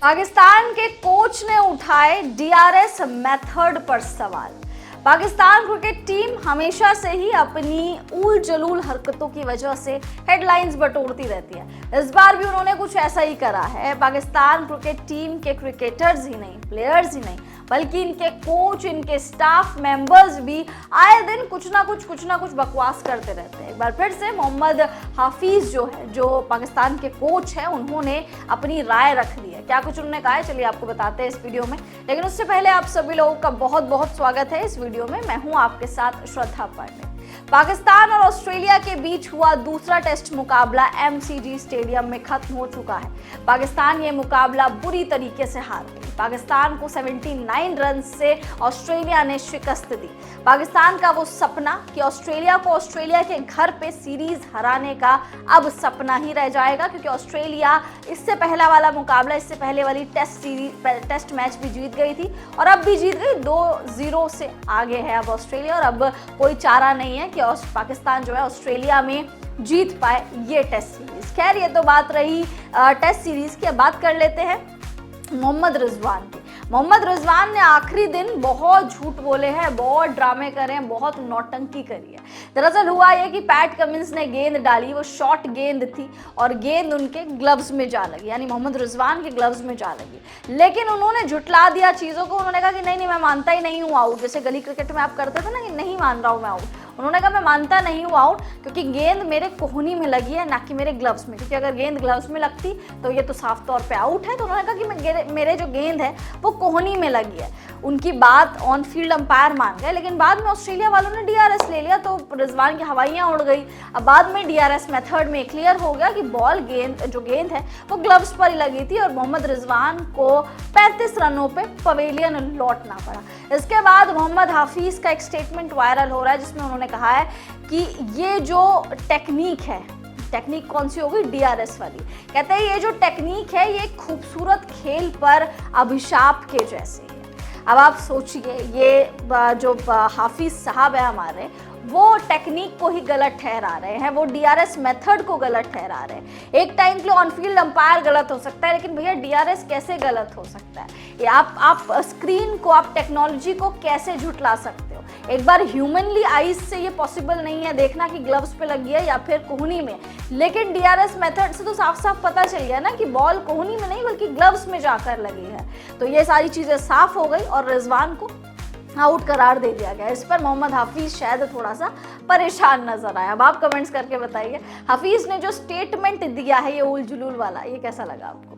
पाकिस्तान के कोच ने उठाए डीआरएस मेथड पर सवाल। पाकिस्तान क्रिकेट टीम हमेशा से ही अपनी उल जलूल हरकतों की वजह से हेडलाइंस बटोरती रहती है। इस बार भी उन्होंने कुछ ऐसा ही करा है। पाकिस्तान क्रिकेट टीम के क्रिकेटर्स ही नहीं, प्लेयर्स ही नहीं, बल्कि इनके कोच, इनके स्टाफ मेंबर्स भी आए दिन कुछ ना कुछ बकवास करते रहते हैं। एक बार फिर से मोहम्मद हाफिज जो पाकिस्तान के कोच हैं, उन्होंने अपनी राय रख दी है। क्या कुछ उन्होंने कहा है, चलिए आपको बताते हैं इस वीडियो में। लेकिन उससे पहले आप सभी लोगों का बहुत बहुत स्वागत है इस वीडियो में। मैं हूं आपके साथ श्रद्धा पांडे। पाकिस्तान और ऑस्ट्रेलिया के बीच हुआ दूसरा टेस्ट मुकाबला एमसीजी स्टेडियम में खत्म हो चुका है। पाकिस्तान ये मुकाबला बुरी तरीके से हार गई। पाकिस्तान को 79 रन से ऑस्ट्रेलिया ने शिकस्त दी। पाकिस्तान का वो सपना कि ऑस्ट्रेलिया को ऑस्ट्रेलिया के घर पे सीरीज हराने का अब सपना ही रह जाएगा, क्योंकि ऑस्ट्रेलिया इससे पहला वाला मुकाबला, इससे पहले वाली टेस्ट मैच भी जीत गई थी और अब भी जीत गई। 2-0 से आगे है अब ऑस्ट्रेलिया और अब कोई चारा नहीं है कि पाकिस्तान जो है ऑस्ट्रेलिया में जीत पाए ये टेस्ट सीरीज। खैर, ये तो बात रही टेस्ट सीरीज की। अब बात कर लेते हैं मोहम्मद रिजवान की। मोहम्मद रिजवान ने आखिरी दिन बहुत झूठ बोले हैं, बहुत ड्रामे करे हैं, बहुत नौटंकी करी है। दरअसल हुआ ये कि पैट कमिंस ने गेंद डाली, वो शॉर्ट गेंद थी और गेंद उनके ग्लव्स में जा लगी, यानी मोहम्मद रिजवान के ग्लव्स में जा लगी। लेकिन उन्होंने झुटला दिया चीज़ों को। उन्होंने कहा कि नहीं, मैं मानता ही नहीं हूँ आउट। जैसे गली क्रिकेट में आप करते थे ना कि नहीं मान रहा हूँ मैं आउट, उन्होंने कहा मैं मानता नहीं हूँ आउट, क्योंकि गेंद मेरे कोहनी में लगी है, ना कि मेरे ग्लव्स में। क्योंकि अगर गेंद ग्लव्स में लगती तो ये तो साफ तौर पे आउट है। तो उन्होंने कहा कि मेरे जो गेंद है वो कोहनी में लगी है। उनकी बात ऑन फील्ड अंपायर मान गए, लेकिन बाद में ऑस्ट्रेलिया वालों ने डीआरएस ले लिया तो रिजवान की हवाइयाँ उड़ गई। अब बाद में डीआरएस मेथड में क्लियर हो गया कि जो गेंद है वो ग्लव्स पर ही लगी थी और मोहम्मद रिजवान को 35 रनों पे पवेलियन लौटना पड़ा। इसके बाद मोहम्मद हाफिज का एक स्टेटमेंट वायरल हो रहा है, जिसमें उन्होंने कहा है कि ये जो टेक्निक है, टेक्निक कौन सी होगी, डीआरएस वाली। कहते हैं ये जो टेक्निक है ये खूबसूरत खेल पर अभिशाप के जैसे है। अब आप सोचिए, ये जो हाफिज साहब है हमारे, वो टेक्निक को ही गलत ठहरा रहे हैं, वो डीआरएस मेथड को गलत ठहरा रहे हैं। एक टाइम के लिए ऑन फील्ड अंपायर गलत हो सकता है, लेकिन भैया डीआरएस कैसे गलत हो सकता है? ये आप स्क्रीन को, आप टेक्नोलॉजी को कैसे झुटला सकते हो? एक बार ह्यूमनली आईज से ये पॉसिबल नहीं है देखना कि ग्लव्स पे लगी है या फिर कोहनी में, लेकिन डीआरएस मेथड से तो साफ साफ पता चल गया ना कि बॉल कोहनी में नहीं बल्कि ग्लव्स में जाकर लगी है। तो ये सारी चीज़ें साफ हो गई और रिजवान को आउट करार दे दिया गया। इस पर मोहम्मद हाफिज शायद थोड़ा सा परेशान नजर आया। अब आप कमेंट्स करके बताइए, हाफिज ने जो स्टेटमेंट दिया है ये उल जुलूल वाला, ये कैसा लगा आपको?